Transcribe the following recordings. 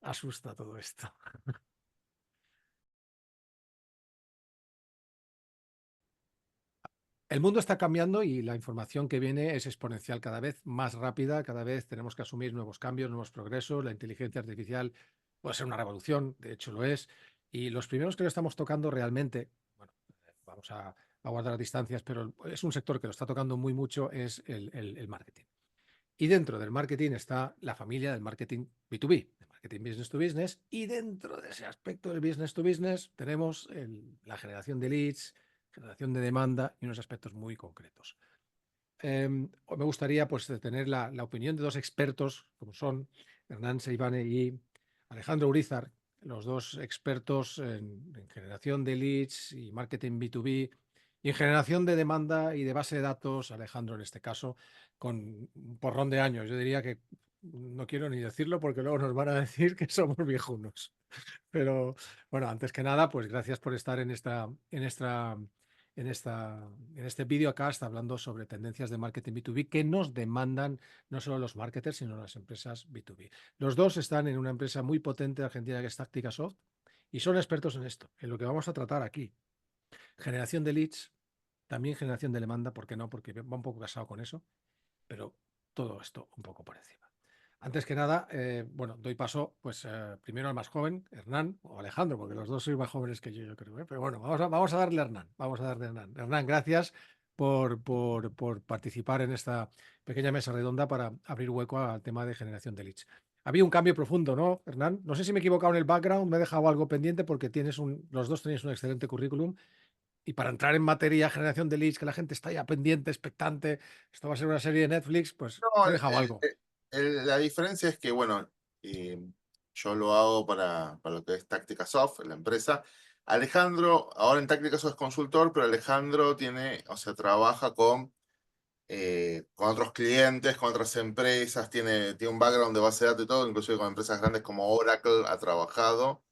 asusta todo esto. El mundo está cambiando y la información que viene es exponencial, cada vez más rápida, cada vez tenemos que asumir nuevos cambios, nuevos progresos. La inteligencia artificial puede ser una revolución, de hecho lo es. Y los primeros que lo estamos tocando realmente, bueno, vamos a guardar las distancias, pero es un sector que lo está tocando muy mucho, es el marketing. Y dentro del marketing está la familia del marketing B2B, del marketing business to business, y dentro de ese aspecto del business to business tenemos la generación de leads, generación de demanda y unos aspectos muy concretos. Me gustaría pues tener la opinión de dos expertos, como son Hernán Seivane y Alejandro Urizar, los dos expertos en generación de leads y marketing B2B, y en generación de demanda y de base de datos, Alejandro en este caso, con un porrón de años. Yo diría que no quiero ni decirlo porque luego nos van a decir que somos viejunos. Pero bueno, antes que nada, pues gracias por estar en este videocast hablando sobre tendencias de marketing B2B que nos demandan no solo los marketers, sino las empresas B2B. Los dos están en una empresa muy potente de Argentina que es Tacticasoft y son expertos en esto, en lo que vamos a tratar aquí. Generación de leads, también generación de demanda, ¿por qué no? Porque va un poco casado con eso, pero todo esto un poco por encima. Antes que nada, bueno, doy paso pues primero al más joven, Hernán o Alejandro, porque los dos sois más jóvenes que yo creo. Pero bueno, vamos a darle a Hernán. Vamos a darle a Hernán. Hernán, gracias por participar en esta pequeña mesa redonda para abrir hueco al tema de generación de leads. Había un cambio profundo, ¿no, Hernán? No sé si me he equivocado en el background, me he dejado algo pendiente porque los dos tenéis un excelente currículum. Y para entrar en materia, generación de leads, que la gente está ya pendiente, expectante, esto va a ser una serie de Netflix, pues No, me he dejado algo. la diferencia es que, bueno, yo lo hago para lo que es Táctica Soft, la empresa. Alejandro, ahora en Táctica Soft es consultor, pero Alejandro tiene, o sea, trabaja con otros clientes, con otras empresas, tiene un background de base de datos y todo, inclusive con empresas grandes como Oracle ha trabajado,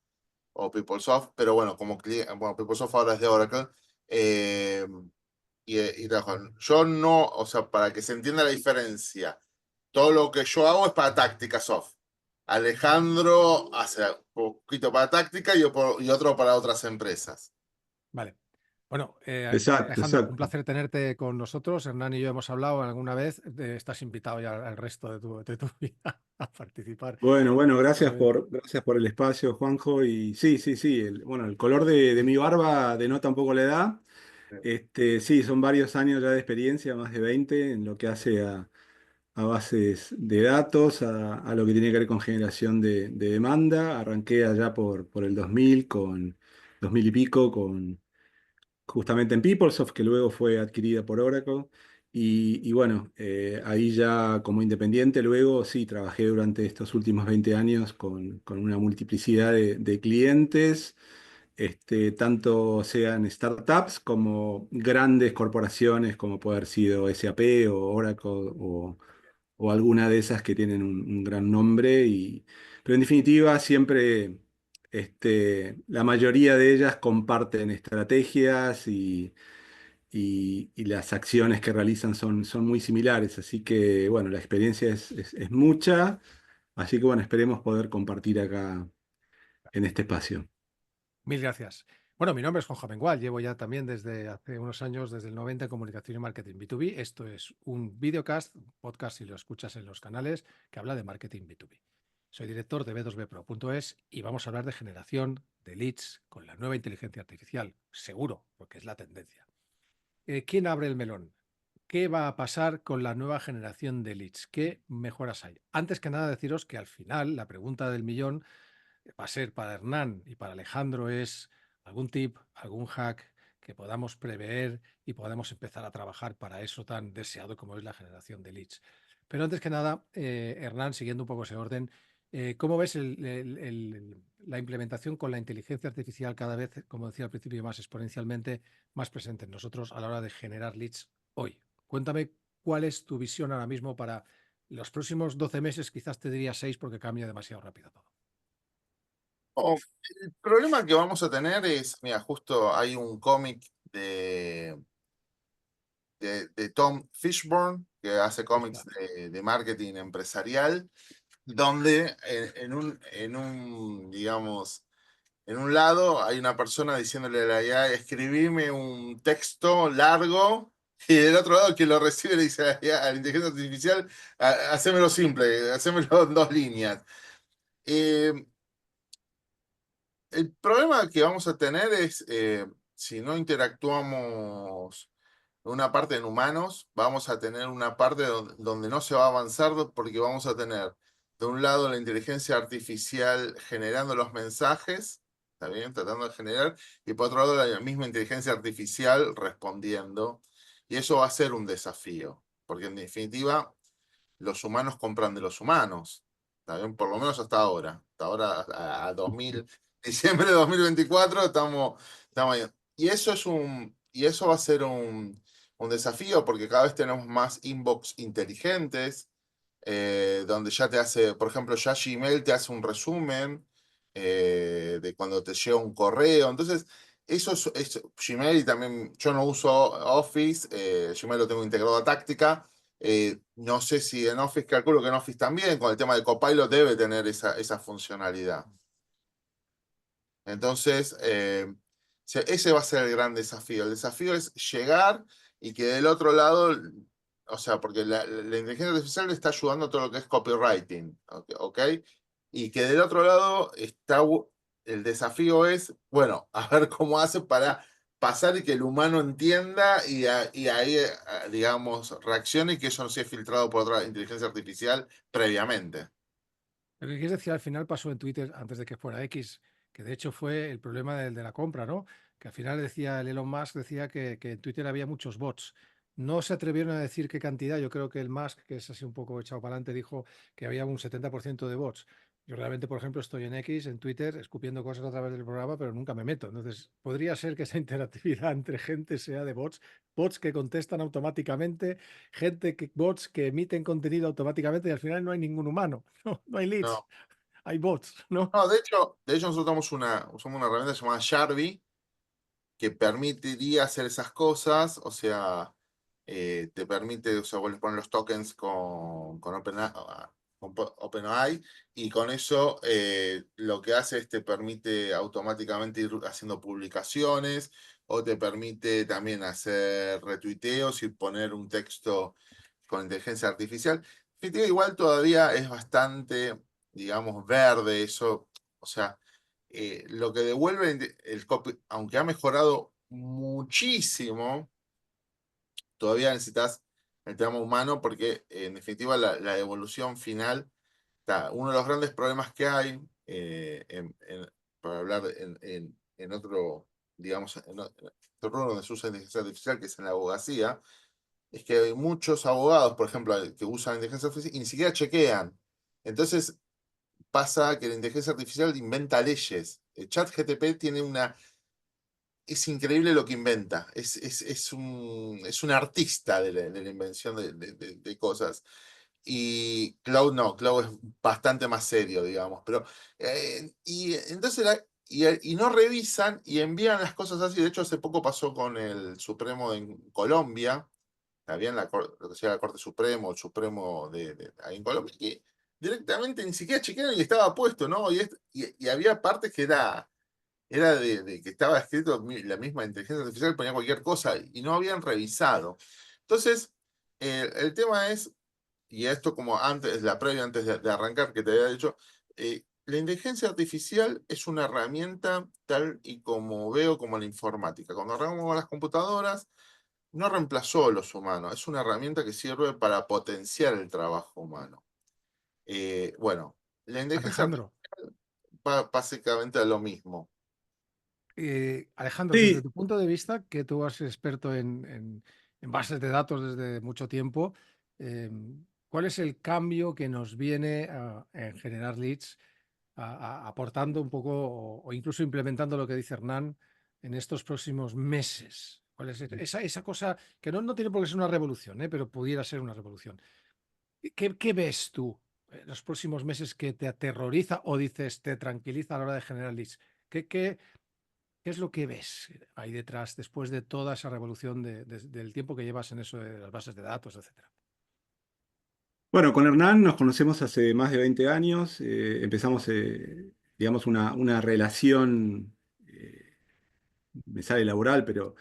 o PeopleSoft, pero bueno, bueno, PeopleSoft ahora es de Oracle. eh, y trabajo. Yo no, o sea, para que se entienda la diferencia, todo lo que yo hago es para Táctica Soft. Alejandro hace un poquito para Táctica y otro para otras empresas. Vale. Bueno, Exacto, Alejandro, un exacto. placer tenerte con nosotros. Hernán y yo hemos hablado alguna vez. Estás invitado ya al resto de tu vida a participar. Bueno, Solamente. gracias por el espacio, Juanjo. Y sí, sí, sí. Bueno, el color de mi barba denota un poco la edad. Sí, son varios años ya de experiencia, más de 20 en lo que hace a bases de datos, a lo que tiene que ver con generación de demanda. Arranqué allá por el 2000, con 2000 y pico, justamente en PeopleSoft, que luego fue adquirida por Oracle. Y bueno, ahí ya como independiente, luego sí, trabajé durante estos últimos 20 años con una multiplicidad de clientes, tanto sean startups como grandes corporaciones, como puede haber sido SAP o Oracle o alguna de esas que tienen un gran nombre. Pero en definitiva, siempre la mayoría de ellas comparten estrategias y las acciones que realizan son muy similares. Así que, bueno, la experiencia es mucha. Así que, bueno, esperemos poder compartir acá en este espacio. Mil gracias. Bueno, mi nombre es Juanjo Mengual. Llevo ya también desde hace unos años, desde el 90, en comunicación y marketing B2B. Esto es un videocast, un podcast si lo escuchas en los canales, que habla de marketing B2B. Soy director de b2b-pro.es y vamos a hablar de generación de leads con la nueva inteligencia artificial. Seguro, porque es la tendencia. ¿Quién abre el melón? ¿Qué va a pasar con la nueva generación de leads? ¿Qué mejoras hay? Antes que nada, deciros que al final la pregunta del millón va a ser para Hernán y para Alejandro es algún tip, algún hack que podamos prever y podamos empezar a trabajar para eso tan deseado como es la generación de leads. Pero antes que nada, Hernán, siguiendo un poco ese orden, ¿cómo ves la implementación con la inteligencia artificial cada vez, como decía al principio, más exponencialmente, más presente en nosotros a la hora de generar leads hoy? Cuéntame cuál es tu visión ahora mismo para los próximos 12 meses, quizás te diría 6 porque cambia demasiado rápido todo. Oh, el problema que vamos a tener es, mira, justo hay un cómic de Tom Fishburne, que hace Ahí cómics está. de marketing empresarial, donde digamos, en un lado hay una persona diciéndole a la IA, escribime un texto largo, y del otro lado quien lo recibe le dice a la IA, a la inteligencia artificial, hacémelo simple, hacémelo en 2 líneas. Eh, el problema que vamos a tener es, si no interactuamos una parte en humanos, vamos a tener una parte donde no se va a avanzar porque vamos a tener de un lado la inteligencia artificial generando los mensajes, ¿está bien? Tratando de generar, y por otro lado la misma inteligencia artificial respondiendo. Y eso va a ser un desafío, porque en definitiva los humanos compran de los humanos, ¿está bien? Por lo menos hasta ahora a 2000, diciembre de 2024 estamos ahí. Y eso va a ser un desafío porque cada vez tenemos más inbox inteligentes, donde ya te hace, por ejemplo, ya Gmail te hace un resumen de cuando te llega un correo. Entonces, Gmail, y también yo no uso Office, Gmail lo tengo integrado a Táctica. No sé si en Office, calculo que en Office también, con el tema de Copilot debe tener esa funcionalidad. Entonces, ese va a ser el gran desafío. El desafío es llegar y que del otro lado, o sea, porque la inteligencia artificial le está ayudando a todo lo que es copywriting, ¿ok? Y que del otro lado el desafío es, bueno, a ver cómo hace para pasar y que el humano entienda y ahí, digamos, reaccione y que eso no sea filtrado por otra inteligencia artificial previamente. Lo que quieres decir al final pasó en Twitter antes de que fuera X, que de hecho fue el problema de la compra, ¿no? Que al final decía el Elon Musk, decía que en Twitter había muchos bots. No se atrevieron a decir qué cantidad. Yo creo que el Musk, que es así un poco echado para adelante, dijo que había un 70% de bots. Yo realmente, por ejemplo, estoy en X, en Twitter, escupiendo cosas a través del programa, pero nunca me meto. Entonces, podría ser que esa interactividad entre gente sea de bots, bots que contestan automáticamente, bots que emiten contenido automáticamente y al final no hay ningún humano, no hay leads, No, hay bots, ¿no? no, de hecho nosotros usamos una herramienta llamada Sharby que permitiría hacer esas cosas, o sea, te permite, o sea, vos le pones los tokens con OpenAI y con eso lo que hace es te permite automáticamente ir haciendo publicaciones o te permite también hacer retuiteos y poner un texto con inteligencia artificial. En definitiva, igual todavía es bastante, digamos, verde eso, o sea, lo que devuelve el copy, aunque ha mejorado muchísimo, todavía necesitas el tramo humano porque en definitiva la devolución final, uno de los grandes problemas que hay, para hablar en otro, digamos, en otro rubro donde se usa inteligencia artificial, que es en la abogacía, es que hay muchos abogados, por ejemplo, que usan inteligencia artificial y ni siquiera chequean. Entonces, pasa que la inteligencia artificial inventa leyes. El chat GTP tiene es increíble lo que inventa. Es un artista de la invención de cosas. Y Cloud no, Cloud es bastante más serio, digamos. Pero, y entonces y no revisan y envían las cosas así. De hecho, hace poco pasó con el Supremo en Colombia. Había lo que sea la Corte Supremo, el Supremo ahí en Colombia, que directamente ni siquiera chequearon y estaba puesto, ¿no? Y había partes que era de que estaba escrito la misma inteligencia artificial, ponía cualquier cosa y no habían revisado. Entonces, el tema es, y esto como antes, la previa antes de arrancar que te había dicho, la inteligencia artificial es una herramienta tal y como veo como la informática. Cuando arrancamos las computadoras, no reemplazó a los humanos, es una herramienta que sirve para potenciar el trabajo humano. Bueno, la inteligencia Alejandro, artificial va básicamente a lo mismo. Alejandro, desde Sí, tu punto de vista, que tú eres experto en bases de datos desde mucho tiempo, eh, ¿cuál es el cambio que nos viene en generar leads, aportando un poco o incluso implementando lo que dice Hernán en estos próximos meses? ¿Cuál es esa cosa que no tiene por qué ser una revolución, pero pudiera ser una revolución? ¿Qué ves tú en los próximos meses que te aterroriza o dices te tranquiliza a la hora de generar leads? ¿Qué es lo que ves ahí detrás después de toda esa revolución del tiempo que llevas en eso de las bases de datos, etcétera? Bueno, con Hernán nos conocemos hace más de 20 años. Empezamos, digamos, una relación, me sale laboral, pero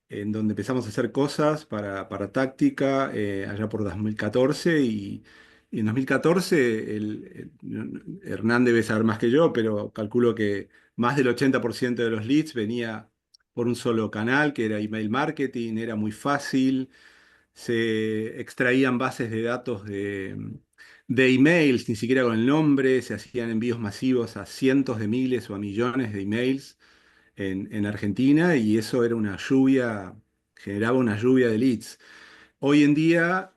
en donde empezamos a hacer cosas para táctica allá por 2014 y en 2014 Hernán debe saber más que yo, pero calculo que más del 80% de los leads venía por un solo canal, que era email marketing, era muy fácil, se extraían bases de datos de emails, ni siquiera con el nombre, se hacían envíos masivos a cientos de miles o a millones de emails en Argentina y eso era una lluvia, generaba una lluvia de leads. Hoy en día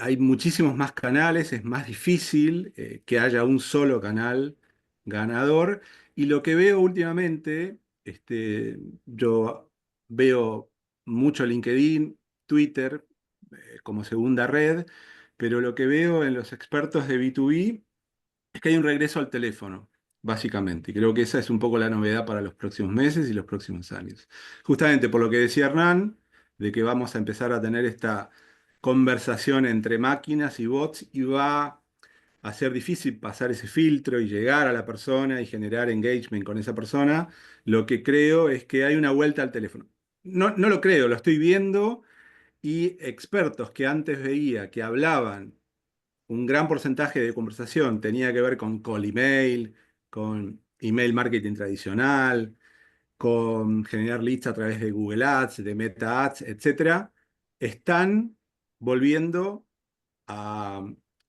hay muchísimos más canales, es más difícil que haya un solo canal ganador y lo que veo últimamente, yo veo mucho LinkedIn, Twitter como segunda red, pero lo que veo en los expertos de B2B es que hay un regreso al teléfono, básicamente. Y creo que esa es un poco la novedad para los próximos meses y los próximos años. Justamente por lo que decía Hernán, de que vamos a empezar a tener esta conversación entre máquinas y bots y va a ser difícil pasar ese filtro y llegar a la persona y generar engagement con esa persona, lo que creo es que hay una vuelta al teléfono. No, no lo creo, lo estoy viendo y expertos que antes veía que hablaban un gran porcentaje de conversación tenía que ver con call email, con email marketing tradicional, con generar leads a través de Google Ads, de Meta Ads, etcétera, están volviendo a,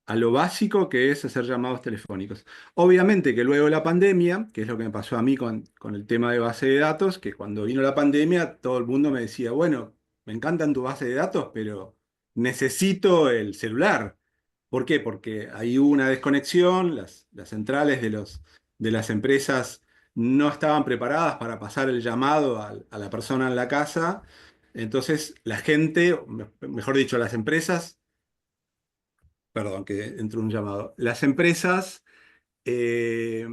a lo básico que es hacer llamados telefónicos. Obviamente que luego de la pandemia, que es lo que me pasó a mí con el tema de base de datos, que cuando vino la pandemia todo el mundo me decía, bueno, me encantan tu base de datos, pero necesito el celular. ¿Por qué? Porque ahí hubo una desconexión, las centrales de las empresas no estaban preparadas para pasar el llamado a la persona en la casa. Entonces, la gente, mejor dicho, las empresas, perdón, que entró un llamado. Las empresas eh,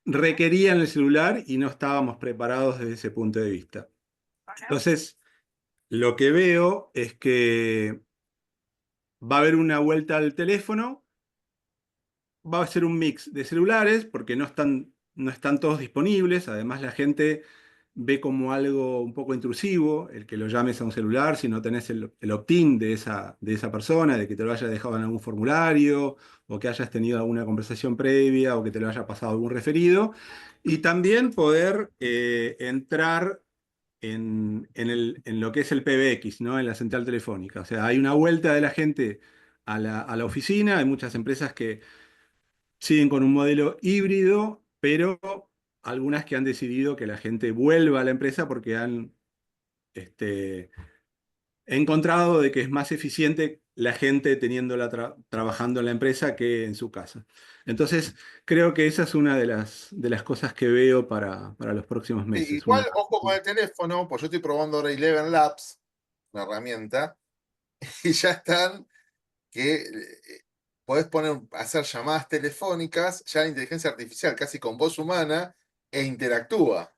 requerían el celular y no estábamos preparados desde ese punto de vista. Entonces, lo que veo es que va a haber una vuelta al teléfono, va a ser un mix de celulares porque no están todos disponibles. Además, la gente ve como algo un poco intrusivo el que lo llames a un celular si no tenés el opt-in de esa persona, de que te lo haya dejado en algún formulario o que hayas tenido alguna conversación previa o que te lo haya pasado algún referido. Y también poder entrar en lo que es el PBX, ¿no? En la central telefónica. O sea, hay una vuelta de la gente a la oficina. Hay muchas empresas que siguen con un modelo híbrido, pero algunas que han decidido que la gente vuelva a la empresa porque han este, encontrado de que es más eficiente la gente teniéndola trabajando en la empresa que en su casa. Entonces, creo que esa es una de las cosas que veo para los próximos Sí, meses. igual, ojo con el teléfono, pues yo estoy probando ahora Eleven Labs, una herramienta, y ya están que podés hacer llamadas telefónicas, ya la inteligencia artificial casi con voz humana, e interactúa.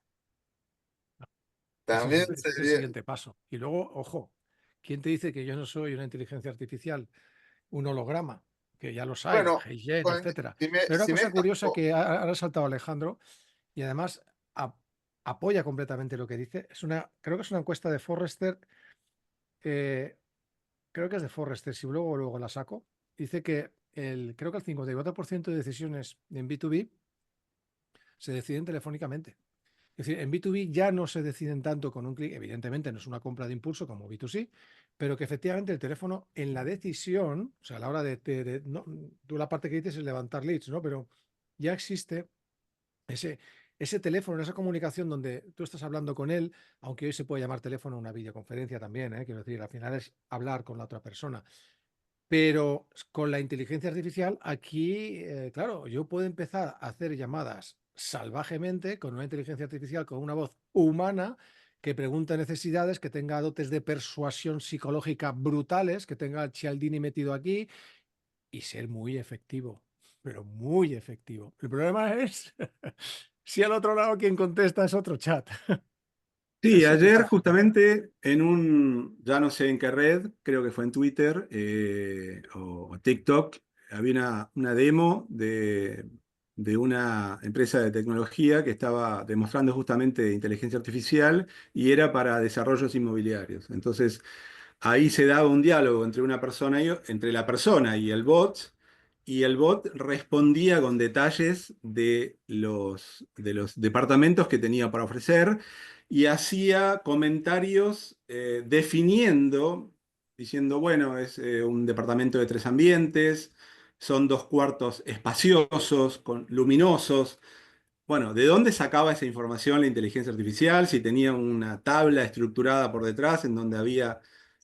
También Ese es el sería. siguiente paso. Y luego, ojo, ¿quién te dice que yo no soy una inteligencia artificial, un holograma? Que ya los hay, Bueno, HeyGen, etcétera. si me, Pero una si me cosa dejas- curiosa que ha resaltado Alejandro, y además apoya completamente lo que dice, creo que es una encuesta de Forrester, eh, creo que es de Forrester, si luego la saco, dice que creo que el 54% de decisiones en B2B se deciden telefónicamente. Es decir, en B2B ya no se deciden tanto con un clic, evidentemente no es una compra de impulso como B2C, pero que efectivamente el teléfono en la decisión, o sea, a la hora no, tú la parte que dices es levantar leads, ¿no? Pero ya existe ese, ese teléfono, esa comunicación donde tú estás hablando con él, aunque hoy se puede llamar teléfono una videoconferencia también, ¿eh? Quiero decir, al final es hablar con la otra persona. Pero con la inteligencia artificial, aquí, claro, yo puedo empezar a hacer llamadas salvajemente con una inteligencia artificial, con una voz humana que pregunte necesidades, que tenga dotes de persuasión psicológica brutales, que tenga al Cialdini metido aquí y ser muy efectivo, pero muy efectivo. El problema es si al otro lado quien contesta es otro chat. Sí, ayer esa función. justamente en ya no sé en qué red, creo que fue en Twitter o TikTok, había una demo de una empresa de tecnología que estaba demostrando justamente inteligencia artificial y era para desarrollos inmobiliarios. Entonces, ahí se daba un diálogo entre una persona entre la persona y el bot respondía con detalles de los departamentos que tenía para ofrecer y hacía comentarios definiendo, diciendo, bueno, es un departamento de 3 ambientes, son 2 cuartos espaciosos, luminosos. Bueno, ¿de dónde sacaba esa información la inteligencia artificial? Si tenía una tabla estructurada por detrás en donde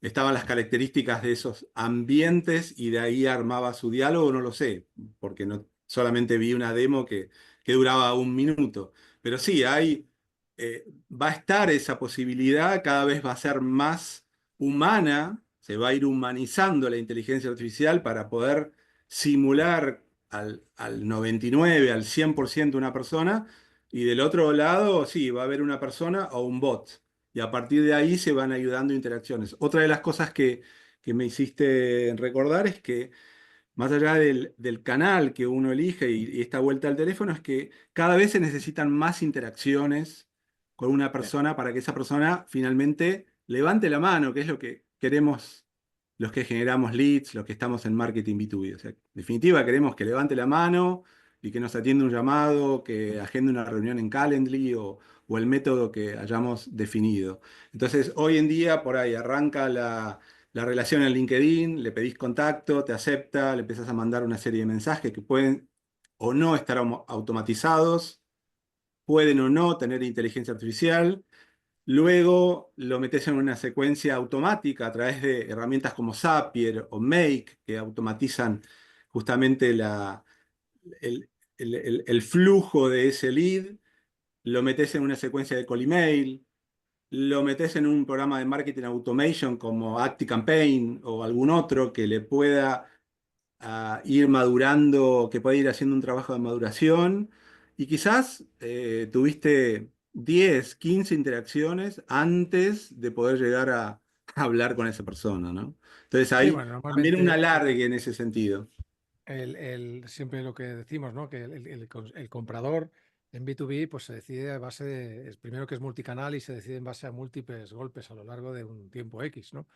estaban las características de esos ambientes y de ahí armaba su diálogo, no lo sé, porque no solamente vi una demo que duraba 1 minuto. Pero sí, va a estar esa posibilidad, cada vez va a ser más humana, se va a ir humanizando la inteligencia artificial para poder simular al 99, al 100% una persona, y del otro lado, sí, va a haber una persona o un bot. Y a partir de ahí se van ayudando interacciones. Otra de las cosas que me hiciste recordar es que más allá del canal que uno elige y esta vuelta al teléfono, es que cada vez se necesitan más interacciones con una Sí. persona para que esa persona finalmente levante la mano, que es lo que queremos los que generamos leads, los que estamos en marketing B2B. O sea, en definitiva, queremos que levante la mano y que nos atienda un llamado, que agende una reunión en Calendly o el método que hayamos definido. Entonces, hoy en día, por ahí arranca la relación en LinkedIn, le pedís contacto, te acepta, le empezás a mandar una serie de mensajes que pueden o no estar automatizados, pueden o no tener inteligencia artificial. Luego lo metes en una secuencia automática a través de herramientas como Zapier o Make, que automatizan justamente el, el flujo de ese lead. Lo metes en una secuencia de call email, lo metes en un programa de marketing automation como ActiCampaign o algún otro que le pueda ir madurando, que pueda ir haciendo un trabajo de maduración. Y quizás tuviste 10, 15 interacciones antes de poder llegar a hablar con esa persona, ¿no? Entonces Sí, hay bueno, también un normalmente alargue en ese sentido. siempre lo que decimos, ¿no? Que el comprador en B2B pues se decide a base es primero que es multicanal y se decide en base a múltiples golpes a lo largo de un tiempo X, ¿no?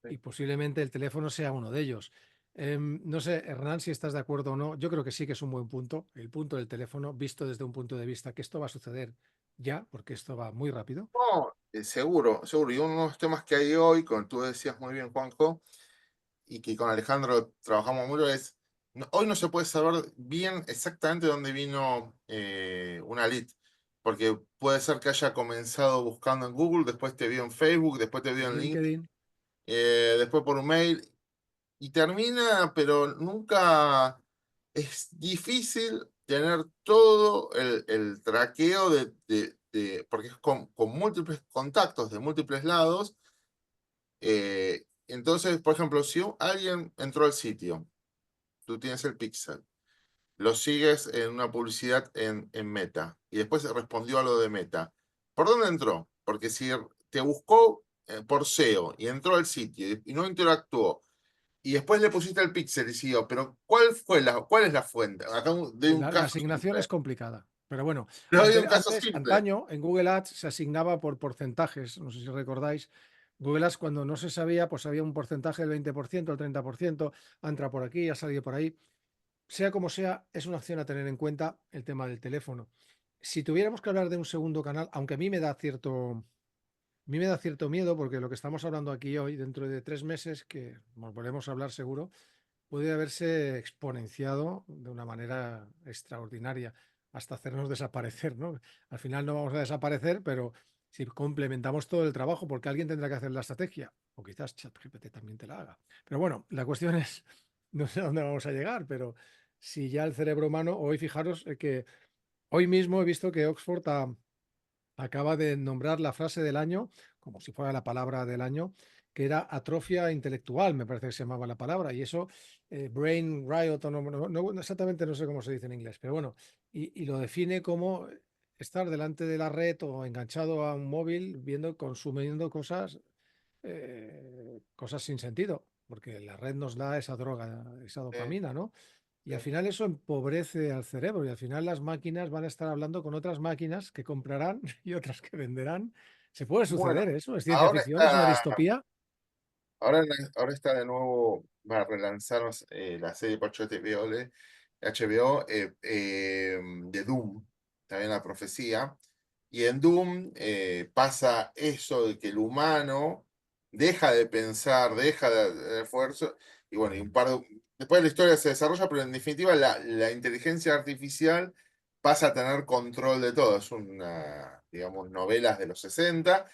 Sí. Y posiblemente el teléfono sea uno de ellos. No sé, Hernán, si estás de acuerdo o no. Yo creo que sí que es un buen punto, el punto del teléfono, visto desde un punto de vista que esto va a suceder ya, porque esto va muy rápido. No, seguro, seguro. Y uno de los temas que hay hoy, como tú decías muy bien, Juanjo, y que con Alejandro trabajamos mucho, es, hoy no se puede saber bien exactamente dónde vino una lead, porque puede ser que haya comenzado buscando en Google, después te vio en Facebook, después te vio En en LinkedIn, LinkedIn, después por un mail, y termina, pero nunca es difícil tener todo el traqueo porque es con múltiples contactos de múltiples lados. Entonces, por ejemplo, si alguien entró al sitio, tú tienes el pixel, lo sigues en una publicidad en Meta y después respondió a lo de Meta. ¿Por dónde entró? Porque si te buscó por SEO y entró al sitio y no interactuó y después le pusiste el pixel y siguió, pero ¿cuál es la fuente? Acá de un la caso asignación es simple. complicada. Pero bueno, Le doy un caso simple. antaño, en Google Ads se asignaba por porcentajes. No sé si recordáis. Google Ads, cuando no se sabía, pues había un porcentaje del 20%, el 30%, entra por aquí, ha salido por ahí. Sea como sea, es una acción a tener en cuenta el tema del teléfono. Si tuviéramos que hablar de un segundo canal, aunque a mí me da cierto miedo, porque lo que estamos hablando aquí hoy, dentro de 3 meses, que nos volvemos a hablar seguro, puede haberse exponenciado de una manera extraordinaria hasta hacernos desaparecer, ¿no? Al final no vamos a desaparecer, pero si complementamos todo el trabajo, porque alguien tendrá que hacer la estrategia, o quizás ChatGPT también te la haga. Pero bueno, la cuestión es, no sé a dónde vamos a llegar, pero si ya el cerebro humano, hoy fijaros que hoy mismo he visto que Oxford acaba de nombrar la frase del año, como si fuera la palabra del año, que era atrofia intelectual, me parece que se llamaba la palabra, y eso, brain riot, o no, exactamente no sé cómo se dice en inglés, pero bueno, y lo define como estar delante de la red o enganchado a un móvil viendo, consumiendo cosas sin sentido, porque la red nos da esa droga, esa Eh, dopamina, ¿no? Y al eh. final eso empobrece al cerebro y al final las máquinas van a estar hablando con otras máquinas que comprarán y otras que venderán. ¿Se puede Bueno, suceder eso? ¿Es ciencia ahora ficción? ¿Es una está, distopía? ahora está de nuevo, va a relanzar la serie por HBO de Doom, también la profecía. Y en Doom pasa eso de que el humano deja de pensar, deja de esfuerzo, y bueno, después la historia se desarrolla, pero en definitiva la inteligencia artificial pasa a tener control de todo. Es una, digamos, novelas de los 60,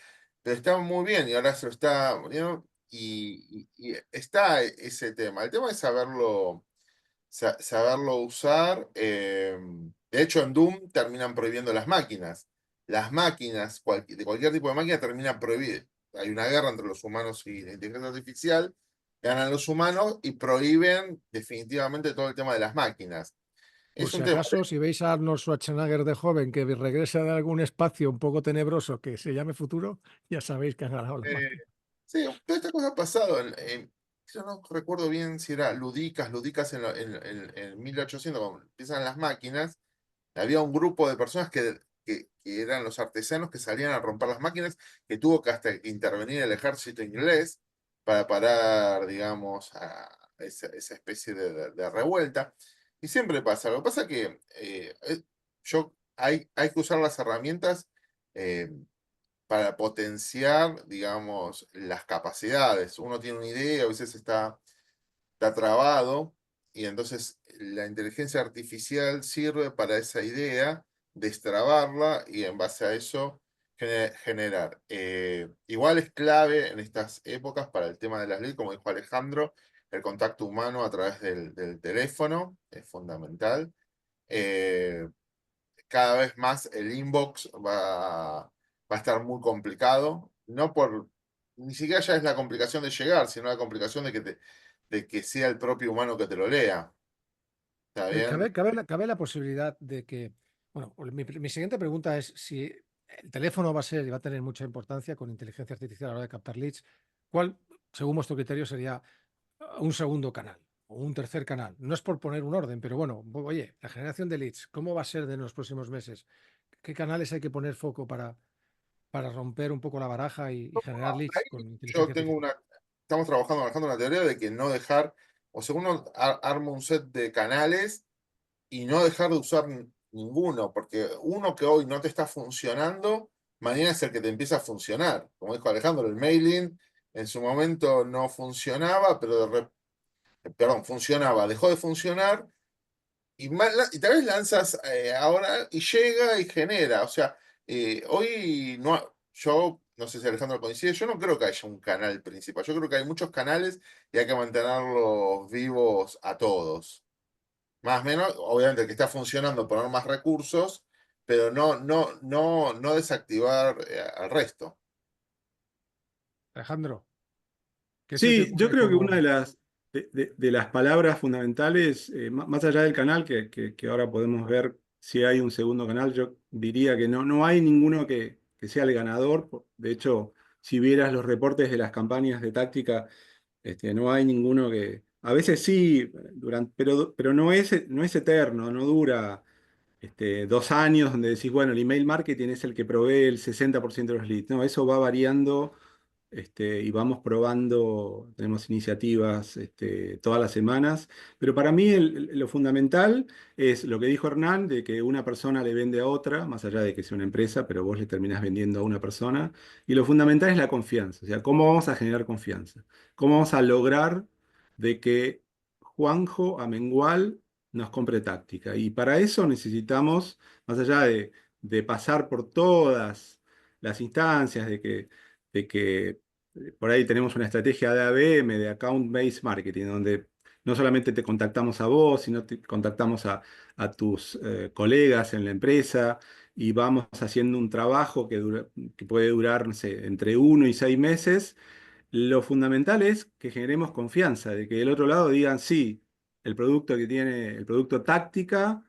pero está muy bien y ahora se lo está, ¿no? Y está ese tema. El tema es saberlo usar. De hecho, en Doom terminan prohibiendo las máquinas. Las máquinas, de cualquier tipo de máquina, terminan prohibidas. Hay una guerra entre los humanos y la inteligencia artificial. Ganan los humanos y prohíben definitivamente todo el tema de las máquinas. Por Es si un tema. acaso, si veis a Arnold Schwarzenegger de joven que regresa de algún espacio un poco tenebroso que se llame futuro, ya sabéis que han ganado las eh, máquinas. sí, toda esta cosa ha pasado. Yo no recuerdo bien si era Ludicas en 1800, cuando empiezan las máquinas. Había un grupo de personas que eran los artesanos que salían a romper las máquinas, que tuvo que hasta intervenir el ejército inglés para parar, digamos, a esa especie de revuelta. Y siempre pasa. Lo que pasa es que hay que usar las herramientas eh, para potenciar, digamos, las capacidades. Uno tiene una idea, a veces está trabado, y entonces la inteligencia artificial sirve para esa idea, destrabarla y en base a eso generar. Igual es clave en estas épocas para el tema de las leyes, como dijo Alejandro, el contacto humano a través del teléfono es fundamental. Eh, Cada vez más el inbox va a estar muy complicado, no por, ni siquiera ya es la complicación de llegar, sino la complicación de que sea el propio humano que te lo lea. ¿Está bien? Cabe la posibilidad de que, bueno, mi siguiente pregunta es si el teléfono va a ser y va a tener mucha importancia con inteligencia artificial a la hora de captar leads. ¿Cuál, según vuestro criterio, sería un segundo canal o un tercer canal? No es por poner un orden, pero bueno, oye, la generación de leads, ¿cómo va a ser de los próximos meses? ¿Qué canales hay que poner foco para romper un poco la baraja y generar leads con Yo inteligencia tengo artificial? estamos trabajando una teoría de que no dejar, o sea, uno arma un set de canales y no dejar de usar ninguno, porque uno que hoy no te está funcionando, mañana es el que te empieza a funcionar. Como dijo Alejandro, el mailing en su momento no funcionaba, pero perdón, funcionaba, dejó de funcionar y tal vez lanzas ahora y llega y genera. O sea, hoy no, yo no sé si Alejandro coincide, yo no creo que haya un canal principal. Yo creo que hay muchos canales y hay que mantenerlos vivos a todos. Más o menos, obviamente el que está funcionando, poner más recursos, pero no desactivar al resto. Alejandro, ¿qué se te Sí, yo ocurre creo que una como... de las palabras fundamentales, más allá del canal, que ahora podemos ver si hay un segundo canal, yo diría que no hay ninguno que sea el ganador. De hecho, si vieras los reportes de las campañas de táctica, no hay ninguno que... A veces sí, pero no es eterno, no dura 2 años donde decís, bueno, el email marketing es el que provee el 60% de los leads. No, eso va variando, y vamos probando, tenemos iniciativas todas las semanas, pero para mí lo fundamental es lo que dijo Hernán, de que una persona le vende a otra, más allá de que sea una empresa, pero vos le terminás vendiendo a una persona, y lo fundamental es la confianza, o sea, cómo vamos a generar confianza, cómo vamos a lograr de que Juanjo Amengual nos compre táctica, y para eso necesitamos, más allá de pasar por todas las instancias, de que por ahí tenemos una estrategia de ABM, de Account Based Marketing, donde no solamente te contactamos a vos, sino te contactamos a tus colegas en la empresa y vamos haciendo un trabajo que puede durar, no sé, entre 1 y 6 meses. Lo fundamental es que generemos confianza, de que del otro lado digan, sí, el producto que tiene, el producto táctica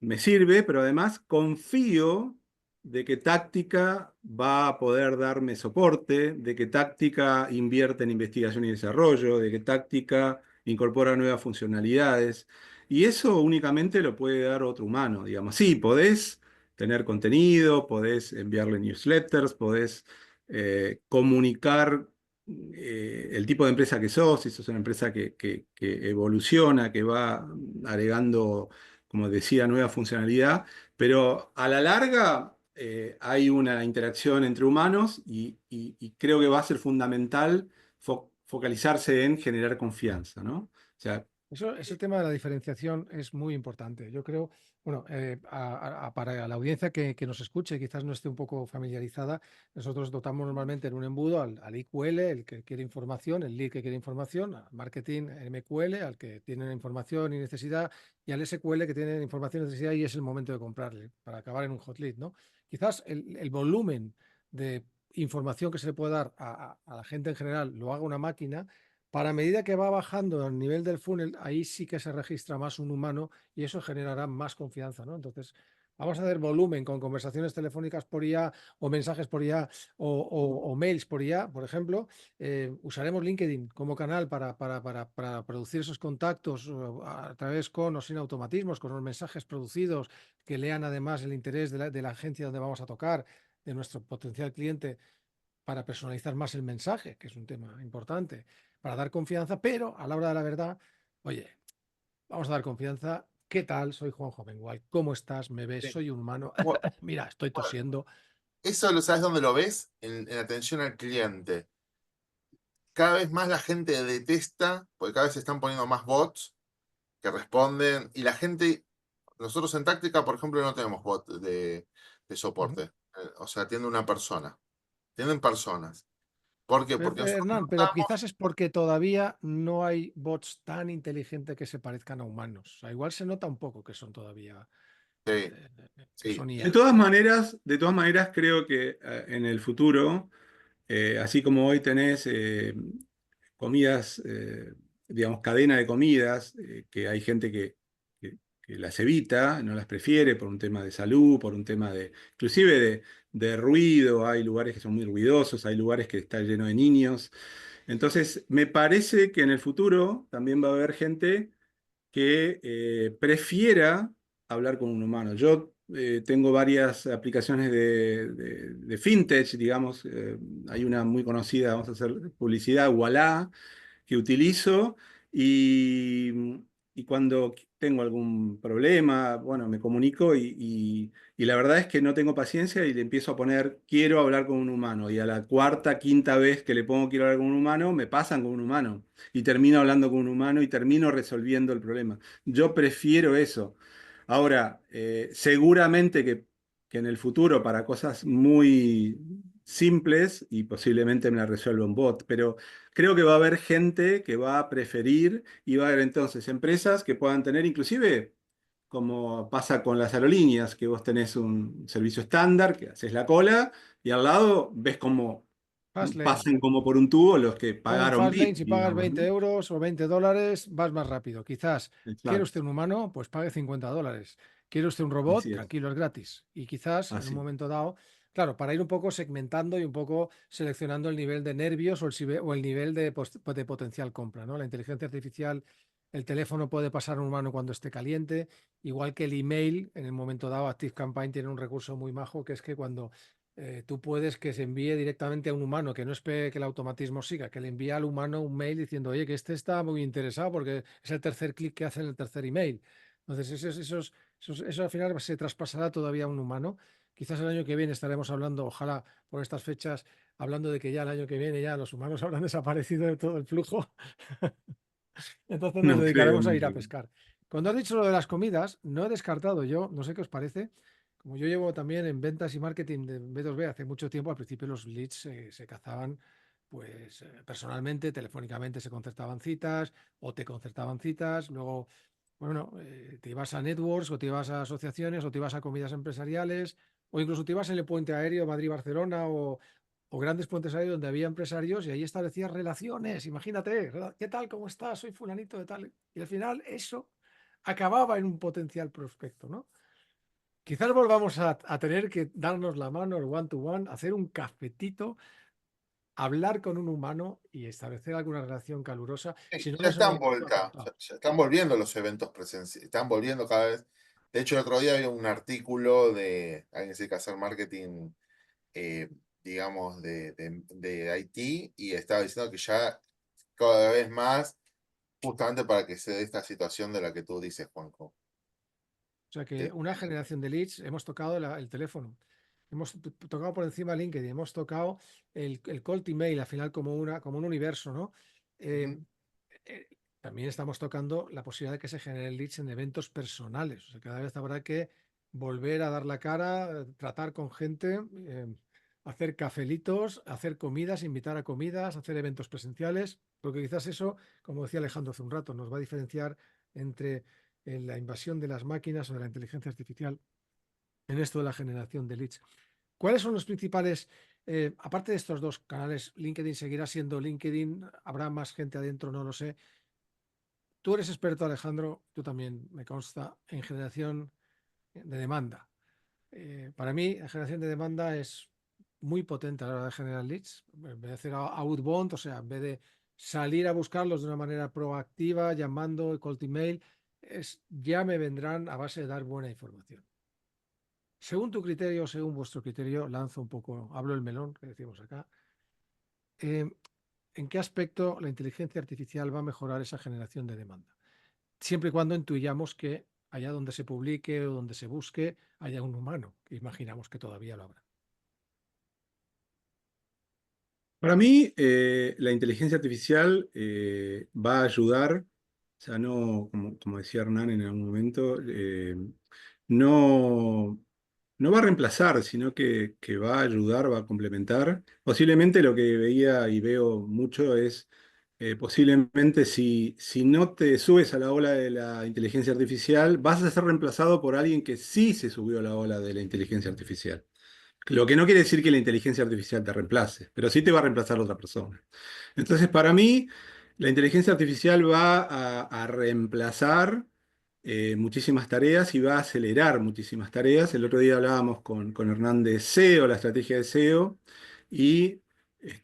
me sirve, pero además confío de que Táctica va a poder darme soporte, de que Táctica invierte en investigación y desarrollo, de que Táctica incorpora nuevas funcionalidades. Y eso únicamente lo puede dar otro humano, digamos. Sí, podés tener contenido, podés enviarle newsletters, podés comunicar el tipo de empresa que sos, si sos una empresa que evoluciona, que va agregando, como decía, nueva funcionalidad, pero a la larga hay una interacción entre humanos y creo que va a ser fundamental focalizarse en generar confianza, ¿no? O sea, Ese tema de la diferenciación es muy importante. Yo creo, bueno, para la audiencia que nos escuche, quizás no esté un poco familiarizada, nosotros dotamos normalmente en un embudo al IQL, el que quiere información, el lead que quiere información, al marketing MQL, al que tiene información y necesidad, y al SQL que tiene información y necesidad y es el momento de comprarle, para acabar en un hot lead, ¿no? Quizás el volumen de información que se le puede dar a la gente en general lo haga una máquina. Para medida que va bajando el nivel del funnel, ahí sí que se registra más un humano y eso generará más confianza, ¿no? Entonces, vamos a hacer volumen con conversaciones telefónicas por IA o mensajes por IA o mails por IA, por ejemplo. Usaremos LinkedIn como canal para producir esos contactos a través con o sin automatismos, con los mensajes producidos que lean además el interés de la agencia donde vamos a tocar, de nuestro potencial cliente para personalizar más el mensaje, que es un tema importante, para dar confianza, pero a la hora de la verdad, oye, vamos a dar confianza. ¿Qué tal? Soy Juanjo Mengual. ¿Cómo estás? ¿Me ves? Sí. Soy un humano. Bu- Mira, estoy Bueno, tosiendo. eso lo sabes dónde lo ves, en atención al cliente. Cada vez más la gente detesta, porque cada vez se están poniendo más bots que responden, y la gente, nosotros en Táctica, por ejemplo, no tenemos bot de Ujú. soporte. O sea, atiende una persona. Tienen personas. ¿Por qué? Porque nosotros Hernán, pero notamos, quizás es porque todavía no hay bots tan inteligentes que se parezcan a humanos. O sea, igual se nota un poco que son todavía, sí, que sí. son de IA. todas maneras, creo que en el futuro, así como hoy tenés comidas, digamos, cadena de comidas, que hay gente que las evita, no las prefiere por un tema de salud, por un tema inclusive de ruido, hay lugares que son muy ruidosos, hay lugares que están llenos de niños. Entonces, me parece que en el futuro también va a haber gente que prefiera hablar con un humano. Yo tengo varias aplicaciones de fintech, digamos, hay una muy conocida, vamos a hacer publicidad, Ualá, que utilizo y cuando tengo algún problema, bueno, me comunico y la verdad es que no tengo paciencia y le empiezo a poner quiero hablar con un humano y a la cuarta, quinta vez que le pongo quiero hablar con un humano, me pasan con un humano y termino hablando con un humano y termino resolviendo el problema. Yo prefiero eso. Ahora, seguramente que en el futuro para cosas muy simples y posiblemente me la resuelva un bot, pero creo que va a haber gente que va a preferir y va a haber entonces empresas que puedan tener inclusive, como pasa con las aerolíneas, que vos tenés un servicio estándar, que haces la cola y al lado ves cómo Fastlane. pasan como por un tubo los que Con pagaron Fastlane, VIP, si pagas digamos, 20 ¿no? euros o $20, vas más rápido. Quizás, ¿quiere usted Exacto, un humano? Pues pague $50. ¿Quiere usted un robot? así es, Tranquilo, es gratis. Y quizás en un así es. momento dado, claro, para ir un poco segmentando y un poco seleccionando el nivel de nervios o el nivel de potencial compra, ¿no? La inteligencia artificial, el teléfono puede pasar a un humano cuando esté caliente, igual que el email, en el momento dado, ActiveCampaign tiene un recurso muy majo que es que cuando tú puedes que se envíe directamente a un humano, que no espere que el automatismo siga, que le envíe al humano un mail diciendo, oye, que este está muy interesado porque es el tercer clic que hace en el tercer email. Entonces, eso al final se traspasará todavía a un humano. Quizás el año que viene estaremos hablando, ojalá por estas fechas, hablando de que ya el año que viene ya los humanos habrán desaparecido de todo el flujo. Entonces nos No creo, dedicaremos a no ir a creo. pescar. Cuando has dicho lo de las comidas, no he descartado yo, no sé qué os parece, como yo llevo también en ventas y marketing de B2B hace mucho tiempo, al principio los leads se cazaban pues personalmente, telefónicamente se concertaban citas o te concertaban citas, luego, bueno, te ibas a networks o te ibas a asociaciones o te ibas a comidas empresariales o incluso te ibas en el puente aéreo Madrid-Barcelona o grandes puentes aéreos donde había empresarios y ahí establecías relaciones. Imagínate, ¿qué tal? ¿Cómo estás? Soy fulanito de tal. Y al final eso acababa en un potencial prospecto, ¿no? Quizás volvamos a tener que darnos la mano, el one to one, hacer un cafetito, hablar con un humano y establecer alguna relación calurosa. Si no Ya nos hemos están vuelto ya, apuntados. ya están volviendo los eventos presenciales, están volviendo cada vez. De hecho, el otro día había un artículo de alguien que se dedica a hacer marketing, eh, digamos, de IT, y estaba diciendo que ya cada vez más, justamente para que se dé esta situación de la que tú dices, Juanjo. O sea que Que- una generación de leads, hemos tocado el teléfono, hemos tocado por encima LinkedIn, hemos tocado el cold email al final como un universo, ¿no? Ujú. Eh, También estamos tocando la posibilidad de que se generen leads en eventos personales. O sea, cada vez habrá que volver a dar la cara, tratar con gente, hacer cafelitos, hacer comidas, invitar a comidas, hacer eventos presenciales, porque quizás eso, como decía Alejandro hace un rato, nos va a diferenciar entre la invasión de las máquinas o de la inteligencia artificial en esto de la generación de leads. ¿Cuáles son los principales, aparte de estos dos canales, LinkedIn seguirá siendo LinkedIn, habrá más gente adentro, no lo sé? Tú eres experto, Alejandro, tú también, me consta, en generación de demanda. Para mí, la generación de demanda es muy potente a la hora de generar leads. En vez de hacer outbound, o sea, en vez de salir a buscarlos de una manera proactiva, llamando, cold email, ya me vendrán a base de dar buena información. Según tu criterio, según vuestro criterio, lanzo un poco, hablo el melón, que decimos acá. eh, ¿En qué aspecto la inteligencia artificial va a mejorar esa generación de demanda? Siempre y cuando intuyamos que allá donde se publique o donde se busque haya un humano, que imaginamos que todavía lo habrá. Para mí, la inteligencia artificial va a ayudar, o sea, no, como decía Hernán en algún momento, no, no va a reemplazar, sino que va a ayudar, va a complementar. Posiblemente lo que veía y veo mucho es, posiblemente si no te subes a la ola de la inteligencia artificial, vas a ser reemplazado por alguien que sí se subió a la ola de la inteligencia artificial. Lo que no quiere decir que la inteligencia artificial te reemplace, pero sí te va a reemplazar otra persona. Entonces, para mí, la inteligencia artificial va a reemplazar muchísimas tareas y va a acelerar muchísimas tareas. El otro día hablábamos con Hernán de SEO, la estrategia de SEO, y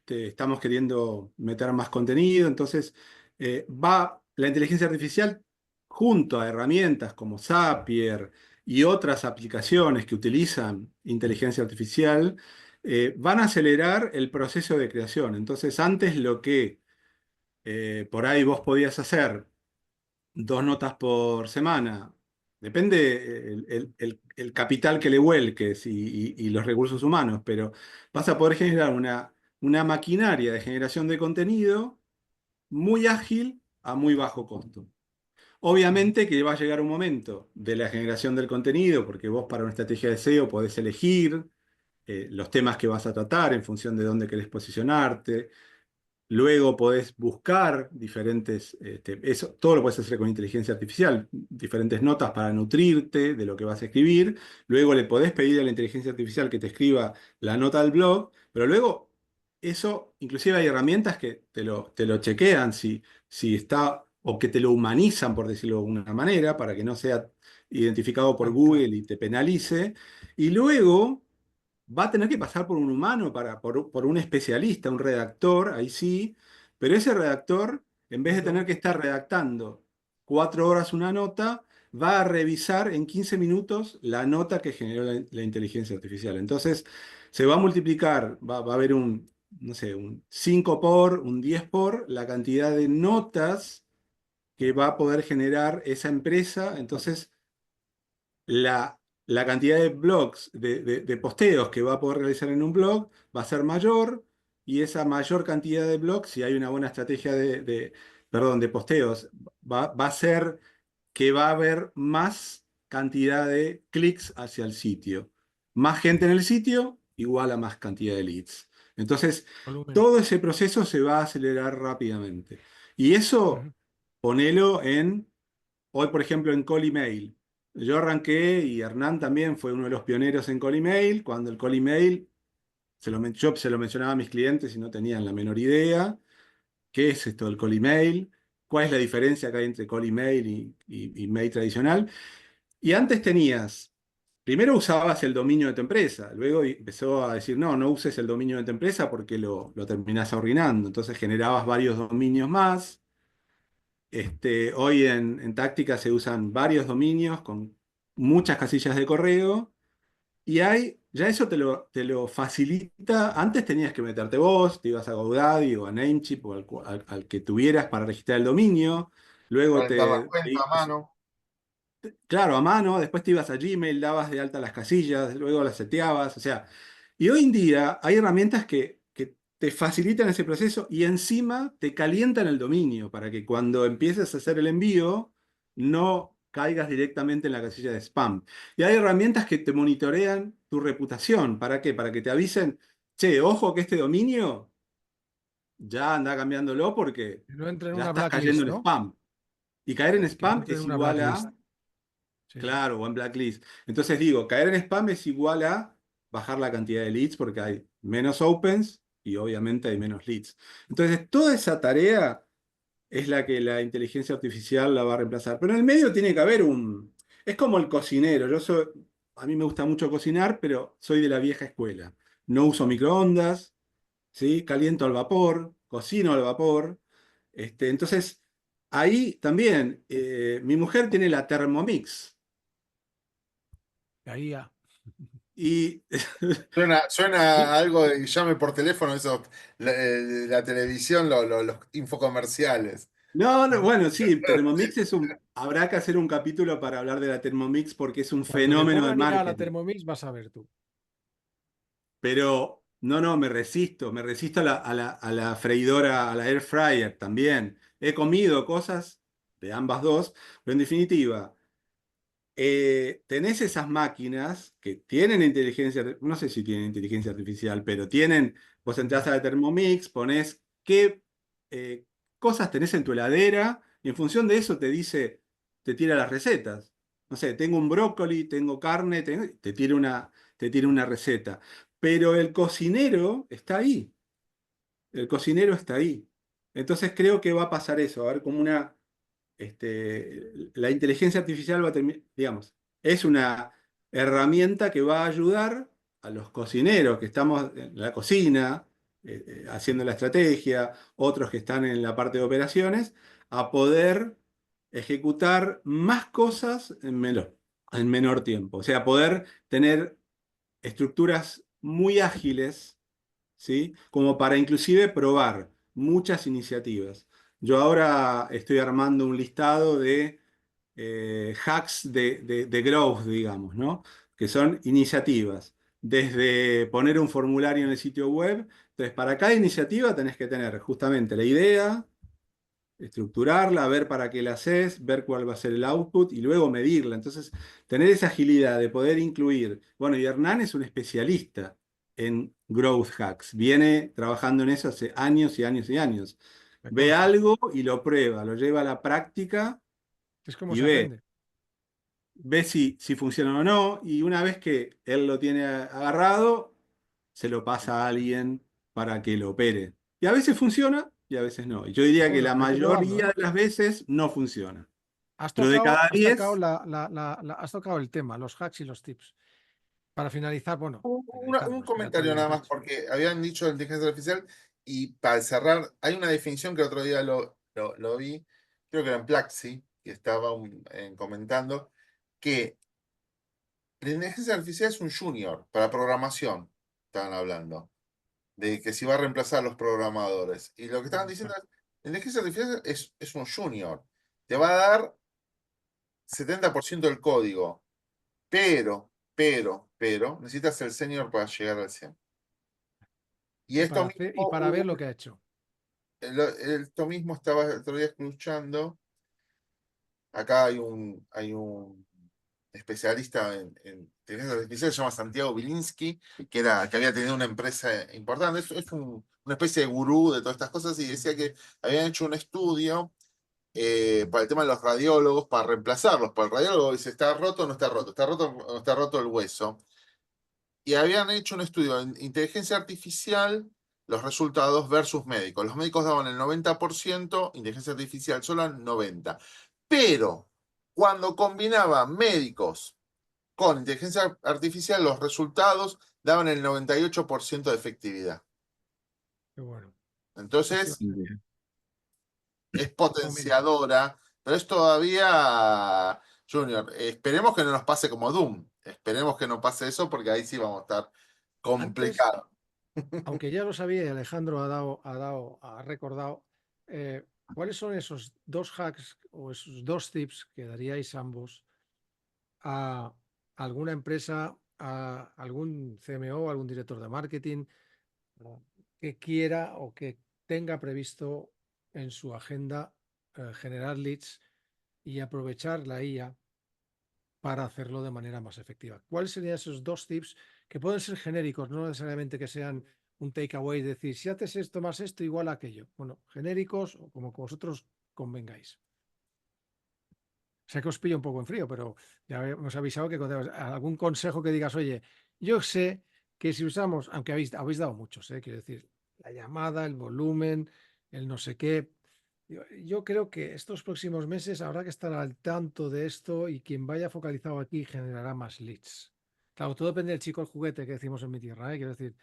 estamos queriendo meter más contenido. Entonces, la inteligencia artificial junto a herramientas como Zapier y otras aplicaciones que utilizan inteligencia artificial, van a acelerar el proceso de creación. Entonces, antes lo que por ahí vos podías hacer 2 notas por semana, depende el capital que le vuelques y los recursos humanos, pero vas a poder generar una maquinaria de generación de contenido muy ágil a muy bajo costo. Ujú. Obviamente que va a llegar un momento de la generación del contenido, porque vos para una estrategia de SEO podés elegir los temas que vas a tratar en función de dónde querés posicionarte. Luego podés buscar diferentes, eso, todo lo podés hacer con inteligencia artificial, diferentes notas para nutrirte de lo que vas a escribir. Luego le podés pedir a la inteligencia artificial que te escriba la nota del blog, pero luego eso, inclusive hay herramientas que te lo chequean si está, o que te lo humanizan, por decirlo de alguna manera, para que no sea identificado por Tan Google caro. y te penalice. Y luego va a tener que pasar por un humano, por un especialista, un redactor, ahí sí, pero ese redactor, en vez de tener que estar redactando 4 horas una nota, va a revisar en 15 minutos la nota que generó la inteligencia artificial. Entonces, se va a multiplicar, va a haber no sé, un 5 por, un 10 por la cantidad de notas que va a poder generar esa empresa. Entonces, la cantidad de blogs, de posteos que va a poder realizar en un blog va a ser mayor, y esa mayor cantidad de blogs, si hay una buena estrategia perdón, de posteos, va a ser que va a haber más cantidad de clics hacia el sitio. Más gente en el sitio igual a más cantidad de leads. Entonces, Volumen. todo ese proceso se va a acelerar rápidamente. Y eso, Ujú. ponelo hoy, por ejemplo, en Call Email. Yo arranqué y Hernán también fue uno de los pioneros en Call Email, cuando el Call Email, yo se lo mencionaba a mis clientes y no tenían la menor idea. ¿Qué es esto del Call Email? ¿Cuál es la diferencia que hay entre Call Email y mail tradicional? Y antes tenías primero usabas el dominio de tu empresa, luego empezó a decir, no, no uses el dominio de tu empresa porque lo terminás arruinando. Entonces generabas varios dominios más. Hoy en Táctica se usan varios dominios con muchas casillas de correo y ya eso te lo facilita. Antes tenías que meterte vos, te ibas a GoDaddy o a Namecheap o al que tuvieras para registrar el dominio. Luego calentar la te cuenta a ibas, mano. claro, a mano, después te ibas a Gmail, dabas de alta las casillas, luego las seteabas, o sea, y hoy en día hay herramientas que te facilitan ese proceso y encima te calientan el dominio para que cuando empieces a hacer el envío no caigas directamente en la casilla de spam. Y hay herramientas que te monitorean tu reputación. ¿Para qué? Para que te avisen, che, ojo que este dominio ya anda cambiándolo porque Que no entre en ya una estás cayendo blacklist, en ¿no? spam. Y caer en Que no spam entre en es una igual blacklist. a... Sí. Claro, o en blacklist. Entonces digo, caer en spam es igual a bajar la cantidad de leads porque hay menos opens y obviamente hay menos leads. Entonces, toda esa tarea es la que la inteligencia artificial la va a reemplazar. Pero en el medio tiene que haber un... Es como el cocinero. A mí me gusta mucho cocinar, pero soy de la vieja escuela. No uso microondas, ¿sí? Caliento al vapor, cocino al vapor. Entonces, ahí también, mi mujer tiene la Thermomix. Ahí ya. Y Suena sí, algo de llame por teléfono, eso, la televisión, los infocomerciales. no, no, bueno, sí, Thermomix habrá que hacer un capítulo para hablar de la Thermomix porque es un Cuando le fenómeno de pongan IA a la marketing. Thermomix, vas a ver tú. Pero no, no, me resisto a la freidora, a la air fryer también. He comido cosas de ambas dos, pero en definitiva, tenés esas máquinas que tienen inteligencia, no sé si tienen inteligencia artificial, pero vos entrás a la Thermomix, ponés qué eh, cosas tenés en tu heladera y en función de eso te tira las recetas. No sé, tengo un brócoli, tengo carne, te tira una receta. Pero el cocinero está ahí. El cocinero está ahí. Entonces creo que va a pasar eso, a ver como la inteligencia artificial va a terminar, digamos, es una herramienta que va a ayudar a los cocineros que estamos en la cocina, haciendo la estrategia, otros que están en la parte de operaciones, a poder ejecutar más cosas en menor tiempo. O sea, poder tener estructuras muy ágiles, ¿sí? Como para inclusive probar muchas iniciativas. Yo ahora estoy armando un listado de hacks de growth, digamos, ¿no? Que son iniciativas. Desde poner un formulario en el sitio web. Entonces, para cada iniciativa tenés que tener justamente la idea, estructurarla, ver para qué la haces, ver cuál va a ser el output y luego medirla. Entonces, tener esa agilidad de poder incluir. Bueno, y Hernán es un especialista en growth hacks. Viene trabajando en eso hace años y años y años. Me Ve consta. algo y lo prueba, lo lleva a la práctica Es como y se ve. aprende. Ve si funciona o no, y una vez que él lo tiene agarrado, se lo pasa a alguien para que lo opere. Y a veces funciona y a veces no. Y yo diría que Bueno, la hay que probarlo, mayoría ¿eh? de las veces no funciona. Has Pero de tocado, cada has tocado 10, has tocado el tema, los hacks y los tips. Para finalizar, bueno, Un nos queda comentario todavía un nada más, trecho. porque habían dicho de inteligencia artificial y para cerrar, hay una definición que el otro día lo vi, creo que era en Plaxi, que estaba comentando, que la inteligencia artificial es un junior para programación, estaban hablando, de que si va a reemplazar a los programadores. Y lo que estaban diciendo es, la inteligencia artificial es un junior, te va a dar 70% del código, pero, necesitas el senior para llegar al 100. Y esto Y mismo, para ver lo que ha hecho. esto mismo estaba el otro día escuchando. Acá hay un especialista en inteligencia artificial, se llama Santiago Bilinsky, que había tenido una empresa importante. Es una especie de gurú de todas estas cosas y decía que habían hecho un estudio para el tema de los radiólogos, para reemplazarlos. Para el radiólogo dice, ¿está roto o no está roto? ¿Está roto o no está roto el hueso? Y habían hecho un estudio en inteligencia artificial, los resultados versus médicos. Los médicos daban el 90%, inteligencia artificial sola 90%. Pero cuando combinaba médicos con inteligencia artificial los resultados daban el 98% de efectividad. Qué bueno. Entonces, Bien. es No, mira, potenciadora, pero es todavía, Junior, esperemos que no nos pase como Doom. Esperemos que no pase eso porque ahí sí vamos a estar antes, complicados. aunque ya lo sabía y Alejandro ha recordado, ¿cuáles son esos dos hacks o esos dos tips que daríais ambos a alguna empresa, a algún CMO, algún director de marketing que quiera o que tenga previsto en su agenda generar leads y aprovechar la IA para hacerlo de manera más efectiva? ¿Cuáles serían esos dos tips que pueden ser genéricos, no necesariamente que sean un takeaway, decir, si haces esto más esto, igual a aquello? Bueno, genéricos o como que vosotros convengáis. Sé que os pillo un poco en frío, pero ya hemos avisado que algún consejo que digas, oye, yo sé que si usamos, aunque habéis dado muchos, quiero decir, la llamada, el volumen, el no sé qué. Yo creo que estos próximos meses habrá que estar al tanto de esto y quien vaya focalizado aquí generará más leads. Claro, todo depende del chico el juguete que decimos en mi tierra, Quiero decir,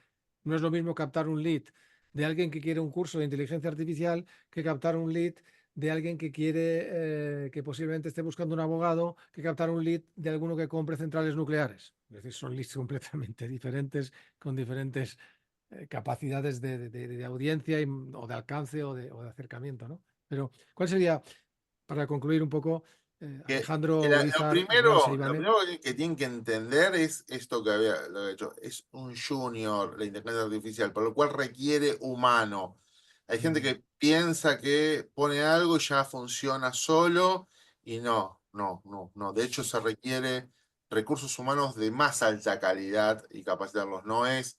no es lo mismo captar un lead de alguien que quiere un curso de inteligencia artificial que captar un lead de alguien que quiere, que posiblemente esté buscando un abogado, que captar un lead de alguno que compre centrales nucleares. Es decir, son leads completamente diferentes, con diferentes capacidades de audiencia o de alcance o de acercamiento, ¿no? Pero, ¿cuál sería, para concluir un poco, Alejandro, Urizar, Hernán Lo Seivane? primero que tienen que entender es esto que lo he hecho. Es un junior la inteligencia artificial, por lo cual requiere humano. Hay gente que piensa que pone algo y ya funciona solo y no. De hecho, se requiere recursos humanos de más alta calidad y capacitarlos. No es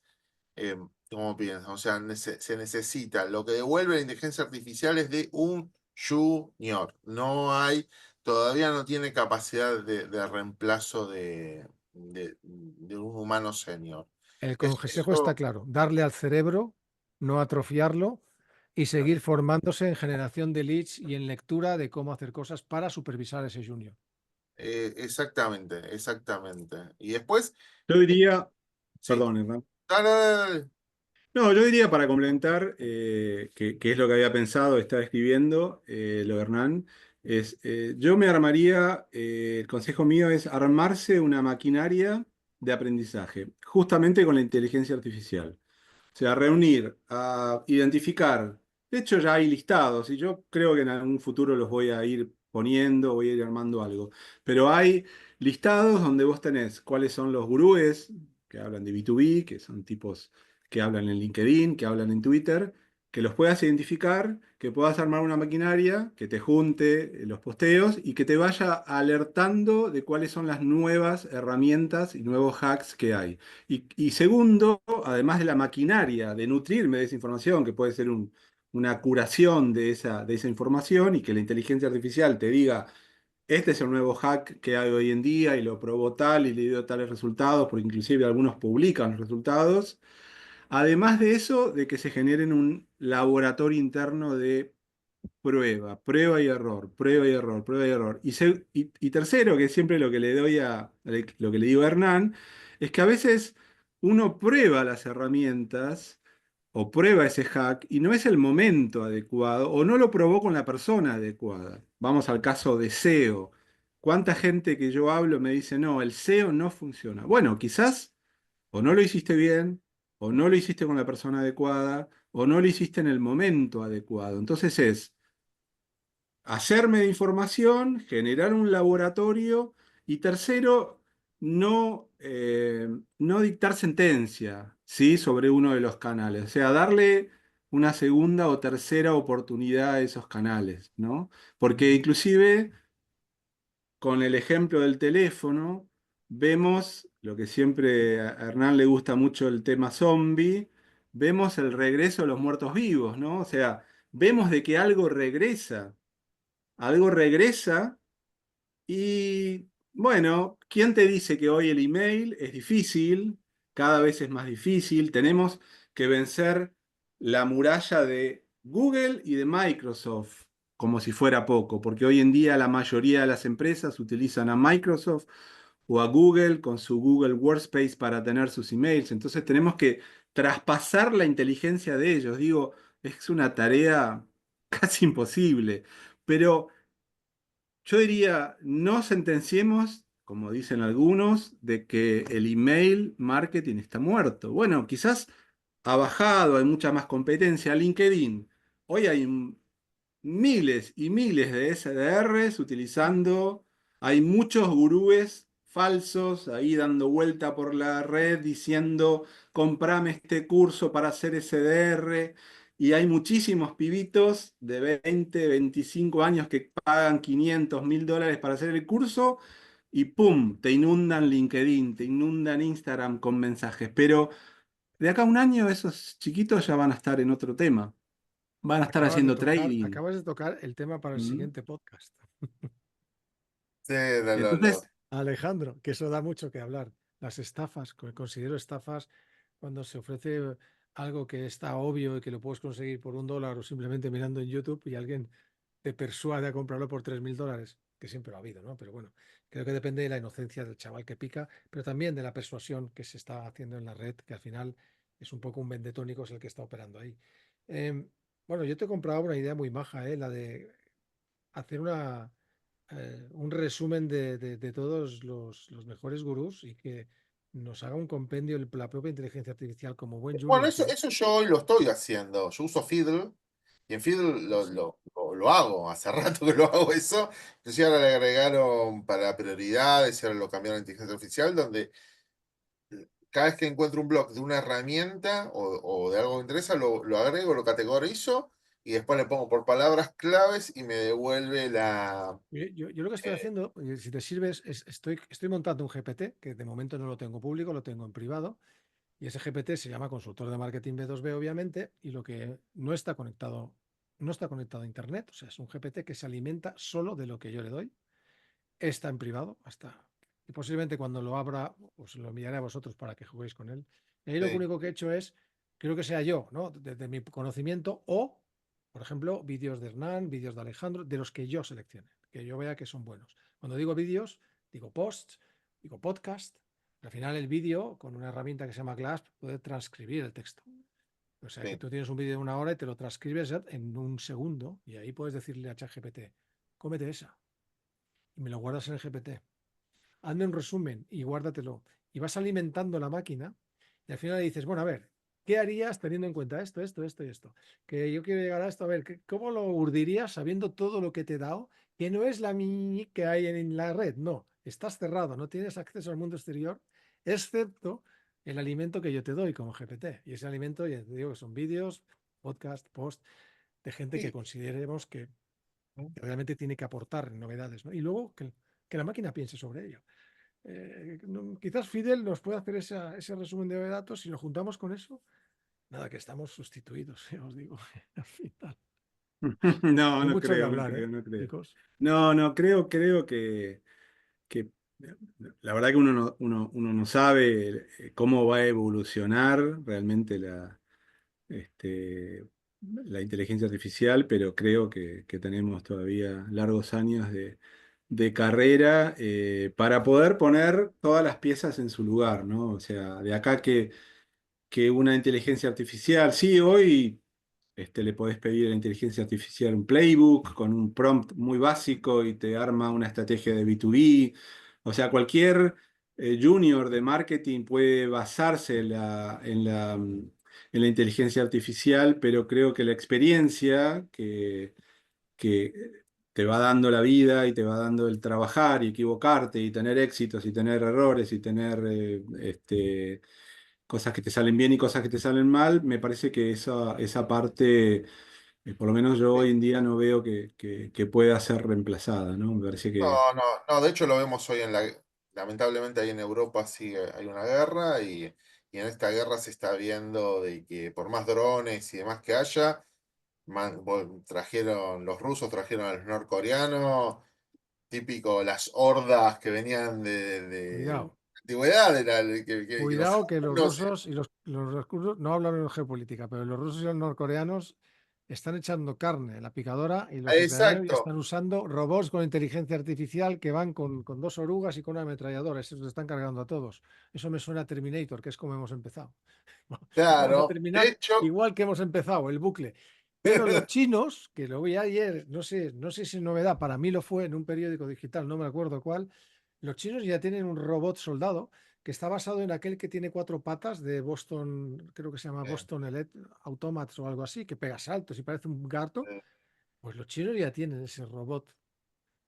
eh, como piensan. O sea, se necesita. Lo que devuelve la inteligencia artificial es de un junior. Todavía no tiene capacidad de reemplazo de un humano senior. El consejo está Eso, claro, darle al cerebro, no atrofiarlo y seguir formándose en generación de leads y en lectura de cómo hacer cosas para supervisar a ese junior. exactamente. Y después, Yo diría, sí. perdón, Hernán. Dale, dale, dale. No, yo diría para complementar, que es lo que había pensado, estaba escribiendo, lo de Hernán, yo me armaría, el consejo mío es armarse una maquinaria de aprendizaje, justamente con la inteligencia artificial. O sea, reunir, identificar. De hecho, ya hay listados y yo creo que en algún futuro los voy a ir poniendo, voy a ir armando algo. Pero hay listados donde vos tenés cuáles son los gurúes que hablan de B2B, que son tipos que hablan en LinkedIn, que hablan en Twitter, que los puedas identificar, que puedas armar una maquinaria que te junte los posteos y que te vaya alertando de cuáles son las nuevas herramientas y nuevos hacks que hay. Y segundo, además de la maquinaria, de nutrirme de esa información, que puede ser una curación de esa información y que la inteligencia artificial te diga, este es el nuevo hack que hay hoy en día y lo probó tal y le dio tales resultados, porque inclusive algunos publican los resultados. Además de eso, de que se generen un laboratorio interno de prueba y error, prueba y error, prueba y error. Y tercero, que es siempre lo que le doy lo que le digo a Hernán, es que a veces uno prueba las herramientas o prueba ese hack y no es el momento adecuado o no lo probó con la persona adecuada. Vamos al caso de SEO. ¿Cuánta gente que yo hablo me dice, no, el SEO no funciona? Bueno, quizás o no lo hiciste bien, o no lo hiciste con la persona adecuada, o no lo hiciste en el momento adecuado. Entonces es hacerme de información, generar un laboratorio y tercero, no dictar sentencia, ¿sí? Sobre uno de los canales. O sea, darle una segunda o tercera oportunidad a esos canales, ¿no? Porque inclusive con el ejemplo del teléfono, vemos lo que siempre a Hernán le gusta mucho el tema zombie, vemos el regreso de los muertos vivos, ¿no? O sea, vemos de que algo regresa y bueno, ¿quién te dice que hoy el email es difícil? Cada vez es más difícil. Tenemos que vencer la muralla de Google y de Microsoft como si fuera poco, porque hoy en día la mayoría de las empresas utilizan a Microsoft o a Google con su Google Workspace para tener sus emails. Entonces tenemos que traspasar la inteligencia de ellos. Digo, es una tarea casi imposible. Pero yo diría, no sentenciemos, como dicen algunos, de que el email marketing está muerto. Bueno, quizás ha bajado, hay mucha más competencia. LinkedIn. Hoy hay miles y miles de SDRs utilizando, hay muchos gurúes falsos ahí dando vuelta por la red diciendo, comprame este curso para hacer SDR, y hay muchísimos pibitos de 20, 25 años que pagan 500, $1000 para hacer el curso y ¡pum! Te inundan LinkedIn, te inundan Instagram con mensajes. Pero de acá a un año esos chiquitos ya van a estar en otro tema. Van a estar haciendo trading. Acabas de tocar el tema para el ¿Mm? siguiente podcast. Sí, Entonces, Alejandro, que eso da mucho que hablar. Las estafas, considero estafas cuando se ofrece algo que está obvio y que lo puedes conseguir por $1 o simplemente mirando en YouTube y alguien te persuade a comprarlo por $3000, que siempre lo ha habido, ¿no? Pero bueno, creo que depende de la inocencia del chaval que pica, pero también de la persuasión que se está haciendo en la red, que al final es un poco un vendetónico, es el que está operando ahí. Em, bueno, yo te he comprado una idea muy maja, la de hacer un resumen de todos los mejores gurús y que nos haga un compendio la propia inteligencia artificial como buen Bueno, junior eso, que es. eso yo hoy lo estoy haciendo. Yo uso Fiddle y en Fiddle Pues, lo hago. Hace rato que lo hago eso. Entonces ahora le agregaron para prioridades, ahora lo cambiaron a inteligencia artificial, donde cada vez que encuentro un blog de una herramienta o de algo que me interesa, lo agrego, lo categorizo y después le pongo por palabras claves y me devuelve la... yo lo que estoy eh, haciendo, si te sirves, estoy montando un GPT, que de momento no lo tengo público, lo tengo en privado, y ese GPT se llama consultor de marketing B2B, obviamente, y lo que no está conectado a Internet, o sea, es un GPT que se alimenta solo de lo que yo le doy, está en privado, hasta. Y posiblemente cuando lo abra, os lo enviaré a vosotros para que juguéis con él. Y ahí lo sí, único que he hecho es, creo que sea yo, ¿no? Desde mi conocimiento, o, por ejemplo, vídeos de Hernán, vídeos de Alejandro, de los que yo seleccione, que yo vea que son buenos. Cuando digo vídeos, digo posts, digo podcast. Al final el vídeo, con una herramienta que se llama Glass, puede transcribir el texto. O sea que sí. tú tienes un vídeo de 1 hora y te lo transcribes en un segundo y ahí puedes decirle a ChatGPT, cómete esa y me lo guardas en el GPT. Hazme un resumen y guárdatelo. Y vas alimentando la máquina y al final le dices, bueno, a ver, ¿qué harías teniendo en cuenta esto y esto? Que yo quiero llegar a esto, a ver, ¿cómo lo urdirías sabiendo todo lo que te he dado? Que no es la mini que hay en la red, no, estás cerrado, no tienes acceso al mundo exterior, excepto el alimento que yo te doy como GPT. Y ese alimento, ya te digo, que son vídeos, podcast, post, de gente que Y, consideremos que realmente tiene que aportar novedades, ¿no? Y luego que la máquina piense sobre ello. Quizás Fidel nos puede hacer ese resumen de datos. Si lo juntamos con eso, nada, que estamos sustituidos, ya os digo, al final. no, Hay no mucho que creo, no hablar, creo, no creo. chicos. No, no, creo que la verdad que uno no sabe cómo va a evolucionar realmente la inteligencia artificial, pero creo que tenemos todavía largos años de carrera para poder poner todas las piezas en su lugar, ¿no? O sea, de acá que una inteligencia artificial, sí, hoy le podés pedir a la inteligencia artificial un playbook con un prompt muy básico y te arma una estrategia de B2B. O sea, cualquier junior de marketing puede basarse en la inteligencia artificial, pero creo que la experiencia que te va dando la vida y te va dando el trabajar y equivocarte y tener éxitos y tener errores y tener cosas que te salen bien y cosas que te salen mal, me parece que esa parte, por lo menos yo hoy sí. en día no veo que pueda ser reemplazada, ¿no? Me parece que... No, no, no, de hecho lo vemos hoy lamentablemente ahí en Europa sí hay una guerra y en esta guerra se está viendo de que por más drones y demás que haya, trajeron, los rusos trajeron a los norcoreanos, típico las hordas que venían de Cuidado, antigüedad, que los cuidado que los alumnos, rusos y los rusos no hablan de geopolítica, pero los rusos y los norcoreanos están echando carne en la picadora y los de Canarias Exacto. están usando robots con inteligencia artificial que van con dos orugas y con una ametralladora. Esos se están cargando a todos. Eso me suena a Terminator, que es como hemos empezado. Vamos a Claro. De terminar hecho, igual que hemos empezado, el bucle. Pero los chinos, que lo vi ayer, no sé si es novedad, para mí lo fue en un periódico digital, no me acuerdo cuál, los chinos ya tienen un robot soldado que está basado en aquel que tiene cuatro patas de Boston, creo que se llama eh, Boston Automats o algo así, que pega saltos y parece un gato. eh, Pues los chinos ya tienen ese robot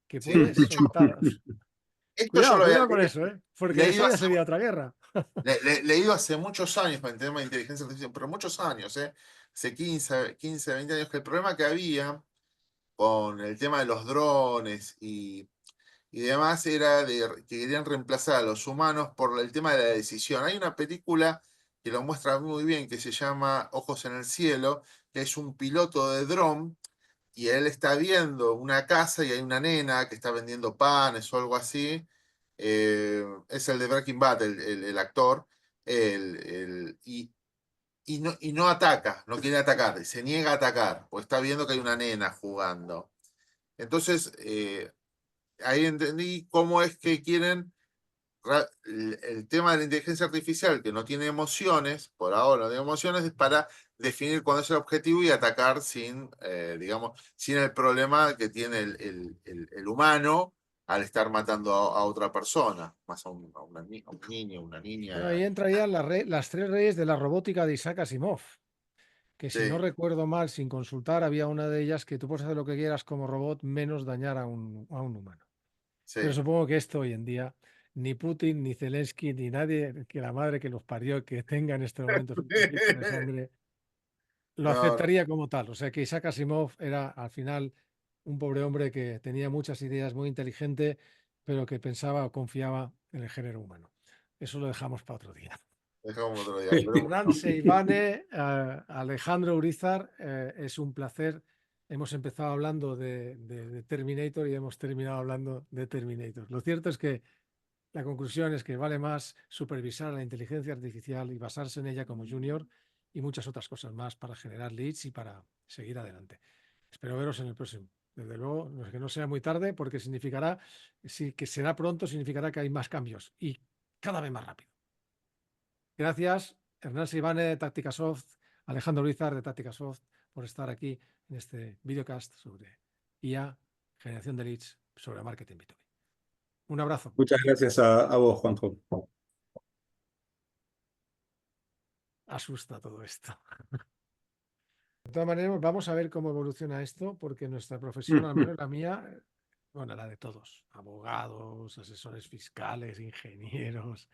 que sí, puede de hecho, soltar. esto yo Cuidado, lo había cuidado con eso, ¿eh? Porque leído eso ya hace, sería otra guerra. leído hace muchos años para el tema de inteligencia artificial, pero muchos años, ¿eh? Hace 15, 20 años, que el problema que había con el tema de los drones y demás era que querían reemplazar a los humanos por el tema de la decisión. Hay una película que lo muestra muy bien que se llama Ojos en el cielo, que es un piloto de dron y él está viendo una casa y hay una nena que está vendiendo panes o algo así. Es el de Breaking Bad, el actor. Y no ataca, no quiere atacar, se niega a atacar, porque está viendo que hay una nena jugando. Entonces, ahí entendí cómo es que quieren el tema de la inteligencia artificial, que no tiene emociones, por ahora no tiene emociones, es para definir cuándo es el objetivo y atacar sin, digamos, sin el problema que tiene el humano al estar matando a otra persona, más a un niño, una Bueno, ahí niña. entrarían las tres reyes de la robótica de Isaac Asimov, que si no Sí, recuerdo mal, sin consultar, había una de ellas que tú puedes hacer lo que quieras como robot menos dañar a un humano. Pero sí. supongo que esto hoy en día, ni Putin, ni Zelensky, ni nadie, que la madre que los parió, que tenga en este momento su conflicto de sangre, lo No, no, aceptaría como tal. O sea que Isaac Asimov era al final un pobre hombre que tenía muchas ideas, muy inteligente, pero que pensaba o confiaba en el género humano. Eso lo dejamos para otro día. dejamos otro día. Pero Hernán Seivane, Alejandro Urizar, es un placer. Hemos empezado hablando de Terminator y hemos terminado hablando de Terminator. Lo cierto es que la conclusión es que vale más supervisar la inteligencia artificial y basarse en ella como junior y muchas otras cosas más para generar leads y para seguir adelante. Espero veros en el próximo. Desde luego, que no sea muy tarde, porque significará, si que será pronto, significará que hay más cambios y cada vez más rápido. Gracias, Hernán Sivane de Táctica Soft, Alejandro Urizar de Táctica Soft, por estar aquí en este videocast sobre IA, generación de leads, sobre marketing B2B. Un abrazo. Muchas gracias a vos, Juanjo. Asusta todo esto. De todas maneras, vamos a ver cómo evoluciona esto, porque nuestra profesión, al menos la mía, bueno, la de todos, abogados, asesores fiscales, ingenieros,